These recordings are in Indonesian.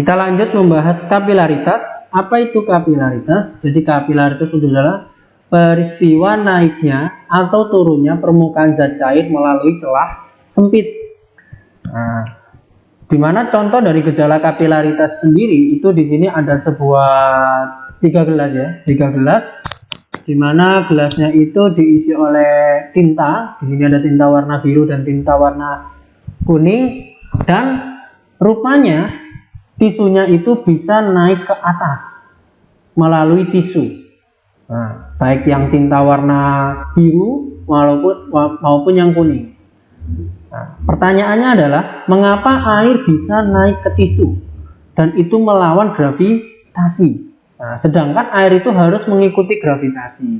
Kita lanjut membahas kapilaritas. Apa itu kapilaritas? Jadi kapilaritas itu adalah peristiwa naiknya atau turunnya permukaan zat cair melalui celah sempit. Nah, dimana contoh dari gejala kapilaritas sendiri itu di sini ada sebuah 3 gelas ya, 3 gelas, dimana gelasnya itu diisi oleh tinta. Di sini ada tinta warna biru dan tinta warna kuning, dan rupanya tisunya itu bisa naik ke atas melalui tisu. Nah, baik yang tinta warna biru maupun yang kuning. Nah, pertanyaannya adalah mengapa air bisa naik ke tisu dan itu melawan gravitasi. Nah, sedangkan air itu harus mengikuti gravitasi.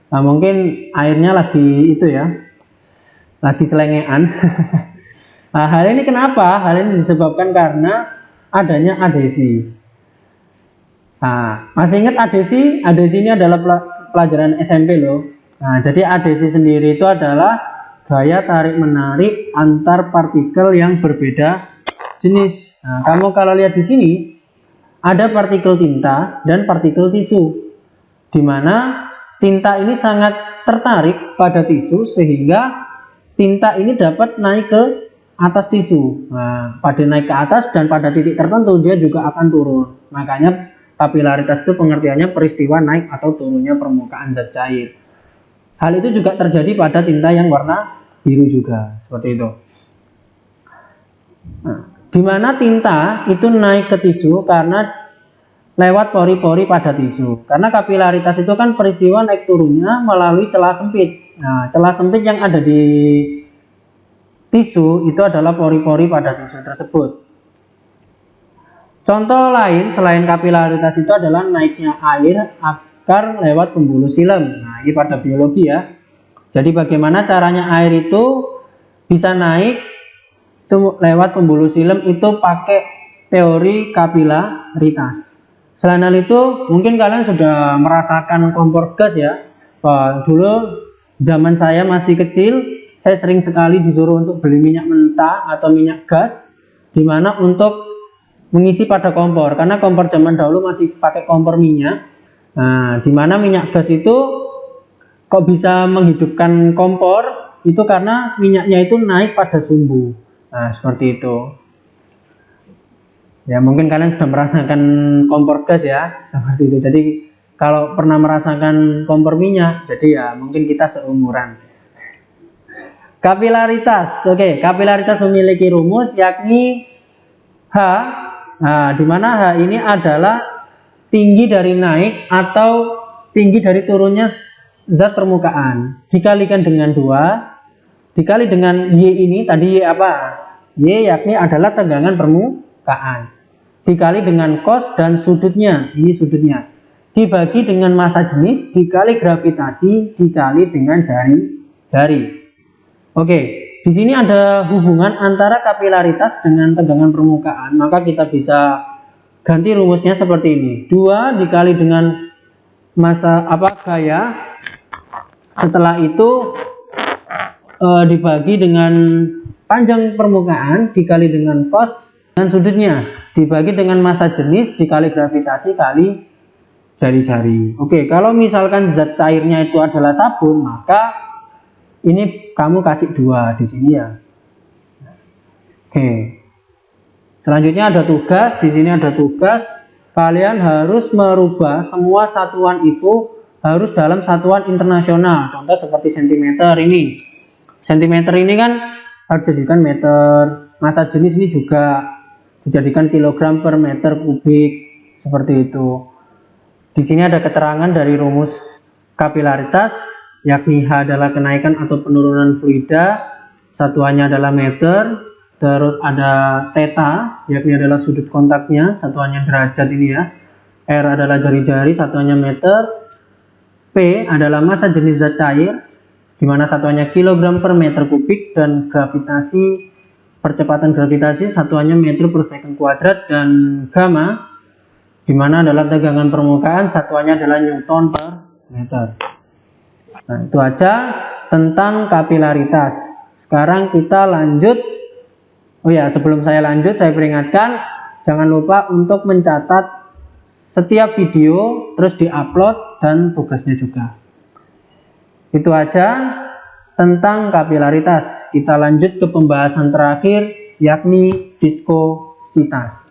Nah, mungkin airnya lagi itu ya, lagi selengean. Nah, hal ini kenapa? Hal ini disebabkan karena adanya adhesi. Nah, masih ingat adhesi? Adhesi ini adalah pelajaran SMP loh. Nah, jadi adhesi sendiri itu adalah gaya tarik menarik antar partikel yang berbeda jenis. Nah, kamu kalau lihat di sini ada partikel tinta dan partikel tisu, di mana tinta ini sangat tertarik pada tisu sehingga tinta ini dapat naik ke atas tisu. Nah, pada naik ke atas dan pada titik tertentu dia juga akan turun. Makanya kapilaritas itu pengertiannya peristiwa naik atau turunnya permukaan zat cair. Hal itu juga terjadi pada tinta yang warna biru juga, seperti itu. Nah, di mana tinta itu naik ke tisu karena lewat pori-pori pada tisu. Karena kapilaritas itu kan peristiwa naik turunnya melalui celah sempit. Nah, celah sempit yang ada di tisu itu adalah pori-pori pada tisu tersebut. Contoh lain selain kapilaritas itu adalah naiknya air akar lewat pembuluh silem. Nah, ini pada biologi ya. Jadi bagaimana caranya air itu bisa naik itu lewat pembuluh silem itu pakai teori kapilaritas. Selain hal itu, mungkin kalian sudah merasakan kompor gas ya. Dulu zaman saya masih kecil, saya sering sekali disuruh untuk beli minyak mentah atau minyak gas, dimana untuk mengisi pada kompor, karena kompor zaman dahulu masih pakai kompor minyak. Nah, dimana minyak gas itu kok bisa menghidupkan kompor, itu karena minyaknya itu naik pada sumbu. Nah, seperti itu. Ya, mungkin kalian sudah merasakan kompor gas ya, seperti itu. Jadi kalau pernah merasakan kompor minyak, jadi ya mungkin kita seumuran. Kapilaritas, oke, kapilaritas memiliki rumus yakni H. Nah, di mana H ini adalah tinggi dari naik atau tinggi dari turunnya zat permukaan dikalikan dengan 2 dikali dengan Y ini tadi Y apa? Y yakni adalah tegangan permukaan dikali dengan cos dan sudutnya, ini sudutnya, dibagi dengan massa jenis dikali gravitasi dikali dengan jari-jari. Oke, di sini ada hubungan antara kapilaritas dengan tegangan permukaan, maka kita bisa ganti rumusnya seperti ini. 2 dikali dengan massa gaya, setelah itu dibagi dengan panjang permukaan dikali dengan cos dan sudutnya, dibagi dengan massa jenis dikali gravitasi kali jari-jari. Oke, kalau misalkan zat cairnya itu adalah sabun, maka ini kamu kasih 2 di sini ya. Oke. Selanjutnya ada tugas, di sini ada tugas. Kalian harus merubah semua satuan itu harus dalam satuan internasional. Contoh seperti sentimeter ini. Sentimeter ini kan harus dijadikan meter. Massa jenis ini juga dijadikan kilogram per meter kubik, seperti itu. Di sini ada keterangan dari rumus kapilaritas, yakni H adalah kenaikan atau penurunan fluida, satuannya adalah meter, terus ada theta, yakni adalah sudut kontaknya, satuannya derajat ini ya, R adalah jari-jari, satuannya meter, P adalah massa jenis zat cair, di mana satuannya kilogram per meter kubik, dan gravitasi, percepatan gravitasi, satuannya meter per second kuadrat, dan gamma, di mana adalah tegangan permukaan, satuannya adalah newton per meter. Nah, itu aja tentang kapilaritas. Sekarang kita lanjut. Oh ya, sebelum saya lanjut, saya peringatkan jangan lupa untuk mencatat setiap video, terus diupload dan tugasnya juga. Itu aja tentang kapilaritas. Kita lanjut ke pembahasan terakhir, yakni viskositas.